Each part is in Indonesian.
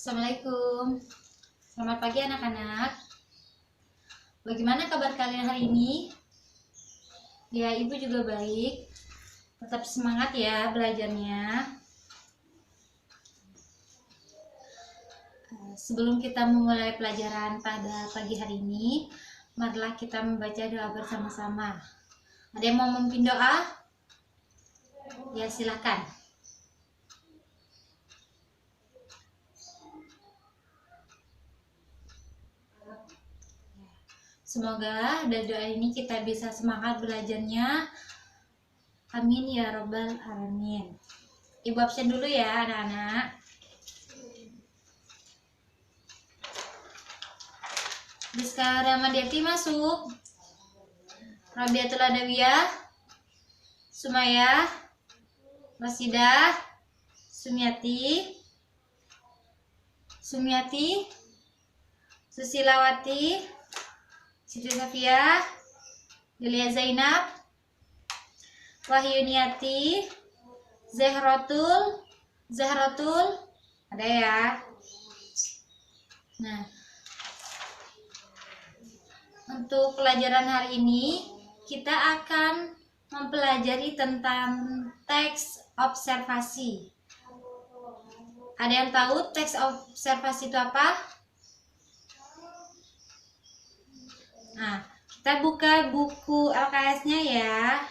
Assalamualaikum. Selamat pagi anak-anak. Bagaimana kabar kalian hari ini? Ya, Ibu juga baik. Tetap semangat ya belajarnya. Sebelum kita memulai pelajaran pada pagi hari ini, marilah kita membaca doa bersama-sama. Ada yang mau memimpin doa? Ya, silakan. Semoga dari doa ini kita bisa semangat belajarnya. Amin ya robbal alamin. Ibu absen dulu ya anak-anak. Rizka Ramadiati masuk. Rabiatul Adawiyah, Sumayah, Rasidah, Sumiati, Susilawati, Siti Safia, Delia Zainab, Wahyuniati, Zahratul, ada ya. Nah, untuk pelajaran hari ini kita akan mempelajari tentang teks observasi. Ada yang tahu teks observasi itu apa? Nah, kita buka buku LKS-nya ya.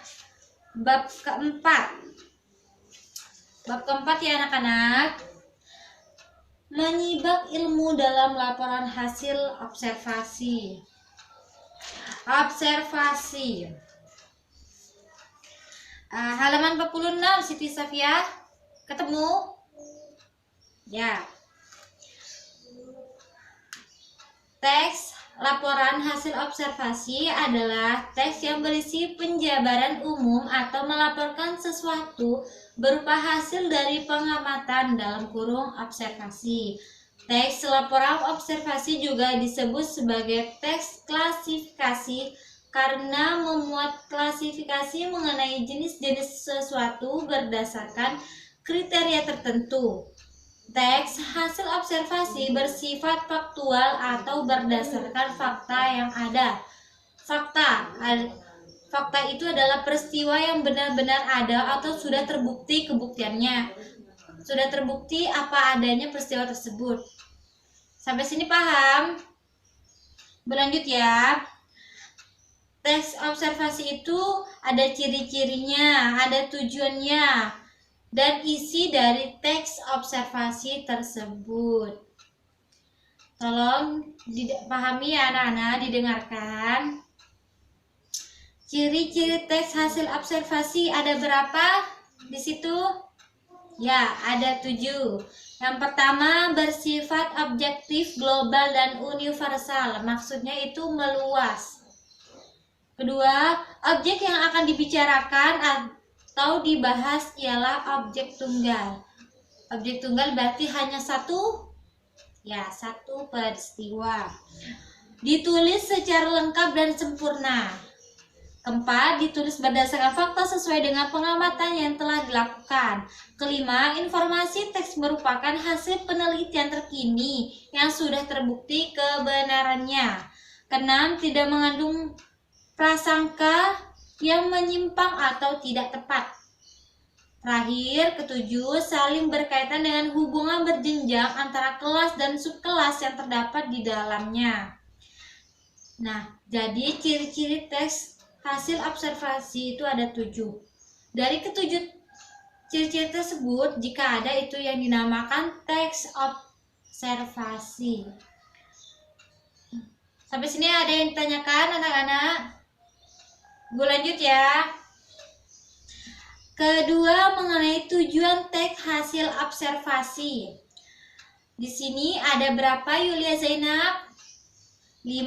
Bab keempat. Bab keempat ya anak-anak. Menyibak ilmu dalam laporan hasil observasi. Halaman 46 Siti Safia. Ketemu? Ya. Teks laporan hasil observasi adalah teks yang berisi penjabaran umum atau melaporkan sesuatu berupa hasil dari pengamatan dalam kurung observasi. Teks laporan observasi juga disebut sebagai teks klasifikasi karena memuat klasifikasi mengenai jenis-jenis sesuatu berdasarkan kriteria tertentu. Teks hasil observasi bersifat faktual atau berdasarkan fakta yang ada. Fakta itu adalah peristiwa yang benar-benar ada atau sudah terbukti kebuktiannya. Sudah terbukti apa adanya peristiwa tersebut. Sampai sini paham? Berlanjut ya. Teks observasi itu ada ciri-cirinya, ada tujuannya, dan isi dari teks observasi tersebut. Tolong dipahami ya anak-anak, didengarkan. Ciri-ciri teks hasil observasi ada berapa di situ? Ya, ada 7. Yang pertama bersifat objektif, global, dan universal. Maksudnya itu meluas. Kedua, objek yang akan dibicarakan atau dibahas ialah objek tunggal. Objek tunggal berarti hanya satu peristiwa. Ditulis secara lengkap dan sempurna. Keempat, ditulis berdasarkan fakta sesuai dengan pengamatan yang telah dilakukan. Kelima, informasi teks merupakan hasil penelitian terkini yang sudah terbukti kebenarannya. Keenam, tidak mengandung prasangka yang menyimpang atau tidak tepat. Terakhir, ketujuh, saling berkaitan dengan hubungan berjenjang antara kelas dan subkelas yang terdapat di dalamnya. Nah, jadi ciri-ciri teks hasil observasi itu ada 7. Dari ketujuh ciri-ciri tersebut, jika ada itu yang dinamakan teks observasi. Sampai sini ada yang ditanyakan anak-anak? Gue lanjut ya. Kedua, mengenai tujuan teks hasil observasi. Di sini ada berapa Yulia Zainab? 5.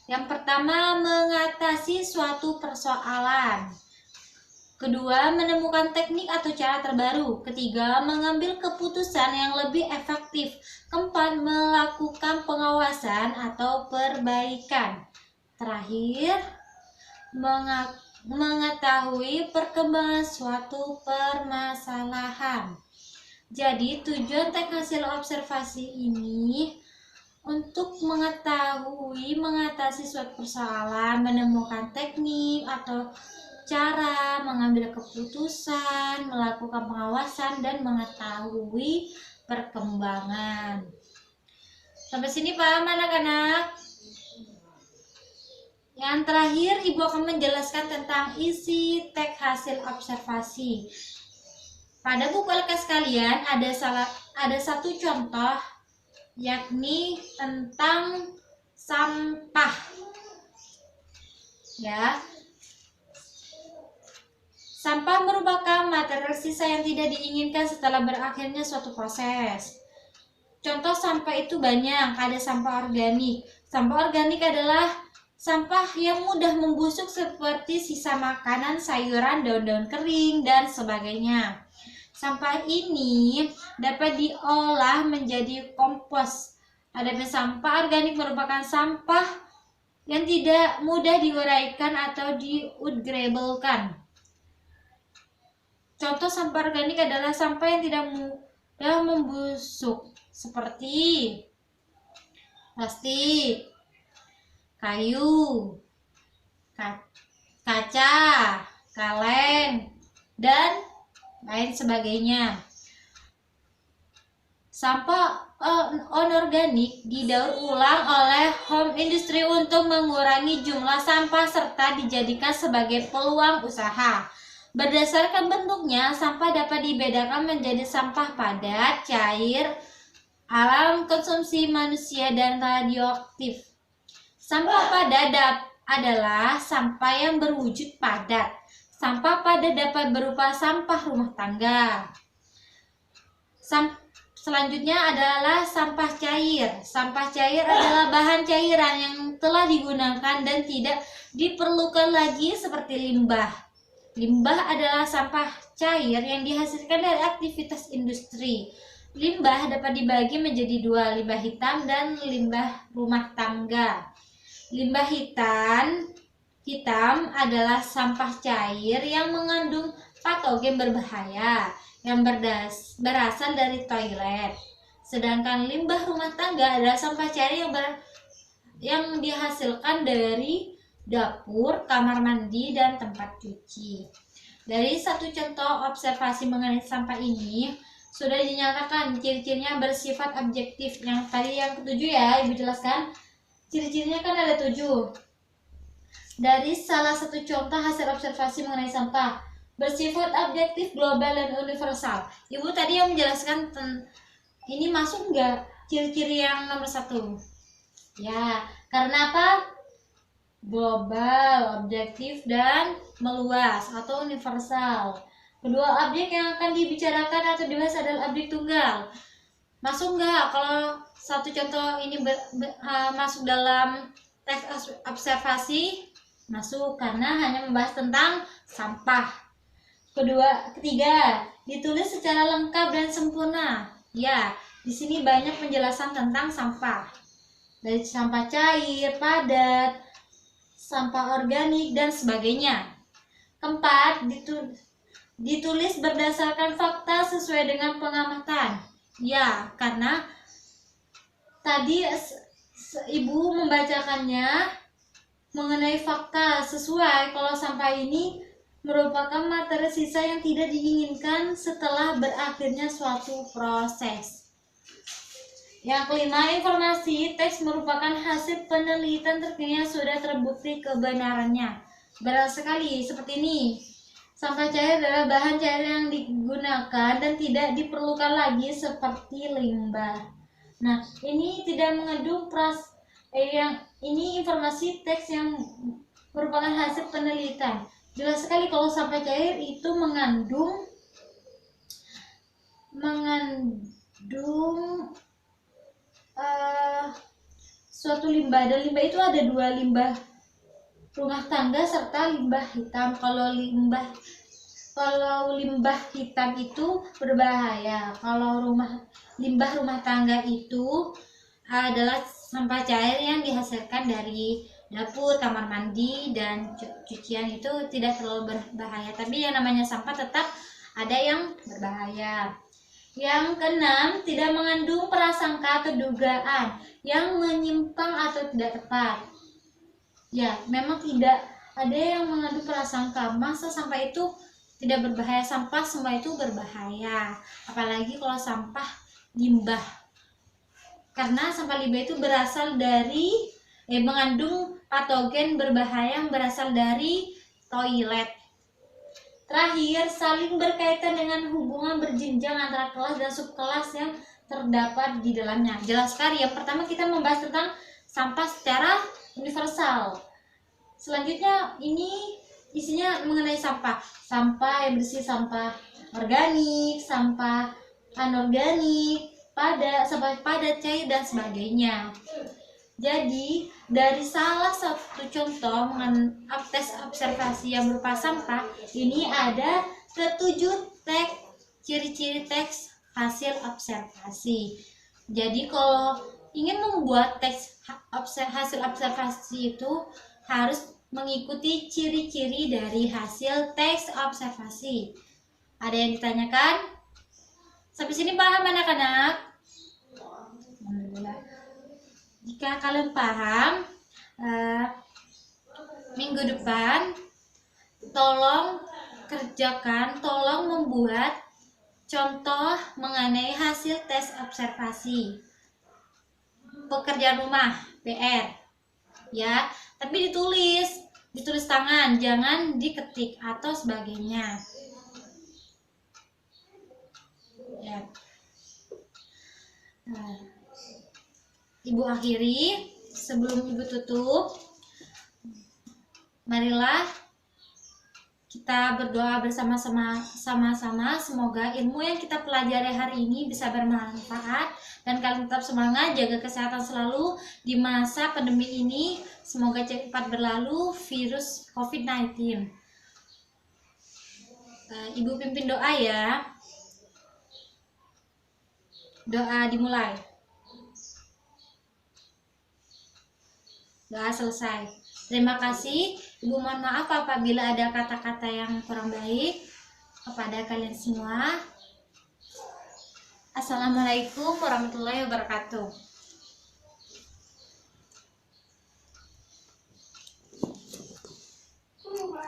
Yang pertama, mengatasi suatu persoalan. Kedua, menemukan teknik atau cara terbaru. Ketiga, mengambil keputusan yang lebih efektif. Keempat, melakukan pengawasan atau perbaikan. Terakhir, mengetahui perkembangan suatu permasalahan. Jadi tujuan teks hasil observasi ini untuk mengetahui mengatasi suatu persoalan, menemukan teknik atau cara mengambil keputusan, melakukan pengawasan, dan mengetahui perkembangan. Sampai sini paham anak-anak? Yang terakhir, Ibu akan menjelaskan tentang isi teks hasil observasi. Pada buku LKS kalian ada satu contoh, yakni tentang sampah. Ya. Sampah merupakan material sisa yang tidak diinginkan setelah berakhirnya suatu proses. Contoh sampah itu banyak, ada sampah organik. Sampah organik adalah sampah yang mudah membusuk seperti sisa makanan, sayuran, daun-daun kering, dan sebagainya. Sampah ini dapat diolah menjadi kompos. Adapun sampah organik merupakan sampah yang tidak mudah diuraikan atau diupgradable-kan. Contoh sampah organik adalah sampah yang tidak mudah membusuk, seperti plastik, kayu, kaca, kaleng, dan lain sebagainya. Sampah anorganik didaur ulang oleh home industry untuk mengurangi jumlah sampah serta dijadikan sebagai peluang usaha. Berdasarkan bentuknya, sampah dapat dibedakan menjadi sampah padat, cair, alam konsumsi manusia, dan radioaktif. Sampah padat adalah sampah yang berwujud padat. Sampah padat dapat berupa sampah rumah tangga. Selanjutnya adalah sampah cair. Sampah cair adalah bahan cairan yang telah digunakan dan tidak diperlukan lagi seperti limbah. Limbah adalah sampah cair yang dihasilkan dari aktivitas industri. Limbah dapat dibagi menjadi dua, limbah hitam dan limbah rumah tangga. Limbah hitam adalah sampah cair yang mengandung patogen berbahaya yang berasal dari toilet. Sedangkan limbah rumah tangga adalah sampah cair yang dihasilkan dari dapur, kamar mandi, dan tempat cuci. Dari satu contoh observasi mengenai sampah ini sudah dinyatakan ciri-cirinya bersifat objektif. Yang tadi yang ketujuh ya, Ibu jelaskan. Ciri-cirinya kan ada 7. Dari salah satu contoh hasil observasi mengenai sampah, bersifat objektif, global, dan universal. Ibu tadi yang menjelaskan ini masuk nggak ciri-ciri yang nomor 1? Ya, karena apa? Global, objektif, dan meluas atau universal. Kedua objek yang akan dibicarakan atau dibahas adalah objek tunggal. Masuk nggak kalau satu contoh ini masuk dalam teks observasi? Masuk, karena hanya membahas tentang sampah. Ketiga, ditulis secara lengkap dan sempurna. Ya, di sini banyak penjelasan tentang sampah. Dari sampah cair, padat, sampah organik, dan sebagainya. Keempat, ditulis berdasarkan fakta sesuai dengan pengamatan. Ya, karena tadi Ibu membacakannya mengenai fakta sesuai kalau sampah ini merupakan materi sisa yang tidak diinginkan setelah berakhirnya suatu proses. Yang kelima, informasi teks merupakan hasil penelitian terkini yang sudah terbukti kebenarannya. Benar sekali, seperti ini. Sampah cair adalah bahan cair yang digunakan dan tidak diperlukan lagi seperti limbah. Nah, ini tidak mengandung ini informasi teks yang merupakan hasil penelitian. Jelas sekali kalau sampah cair itu mengandung suatu limbah. Dan limbah itu ada 2, limbah rumah tangga serta limbah hitam. Kalau limbah hitam itu berbahaya. Kalau limbah rumah tangga itu adalah sampah cair yang dihasilkan dari dapur, kamar mandi, dan cucian, itu tidak terlalu berbahaya. Tapi yang namanya sampah tetap ada yang berbahaya. Yang keenam, tidak mengandung prasangka atau dugaan yang menyimpang atau tidak tepat. Ya, memang tidak ada yang mengandung prasangka. Masa sampah itu tidak berbahaya? Sampah semua itu berbahaya. Apalagi kalau sampah limbah. Karena sampah limbah itu berasal dari mengandung patogen berbahaya yang berasal dari toilet. Terakhir, saling berkaitan dengan hubungan berjenjang antara kelas dan subkelas yang terdapat di dalamnya. Jelas sekali. Yang pertama kita membahas tentang sampah secara universal. Selanjutnya ini isinya mengenai sampah. Sampah yang bersih, sampah organik, sampah anorganik, sampah padat, cair, dan sebagainya. Jadi, dari salah satu contoh tes observasi yang berupa sampah, ini ada ketujuh teks ciri-ciri teks hasil observasi. Jadi, kalau ingin membuat teks hasil observasi itu harus mengikuti ciri-ciri dari hasil teks observasi. Ada yang ditanyakan? Sampai sini paham anak-anak? Alhamdulillah. Jika kalian paham, minggu depan tolong kerjakan, tolong membuat contoh mengenai hasil tes observasi. Pekerjaan rumah, PR. Ya, tapi ditulis tangan, jangan diketik atau sebagainya. Ya. Ibu akhiri, sebelum Ibu tutup, marilah kita berdoa bersama-sama, semoga ilmu yang kita pelajari hari ini bisa bermanfaat dan kalian tetap semangat, jaga kesehatan selalu di masa pandemi ini. Semoga cepat berlalu virus COVID-19. Ibu pimpin doa ya. Doa dimulai. Doa selesai. Terima kasih. Ibu mohon maaf apabila ada kata-kata yang kurang baik kepada kalian semua. Assalamualaikum warahmatullahi wabarakatuh.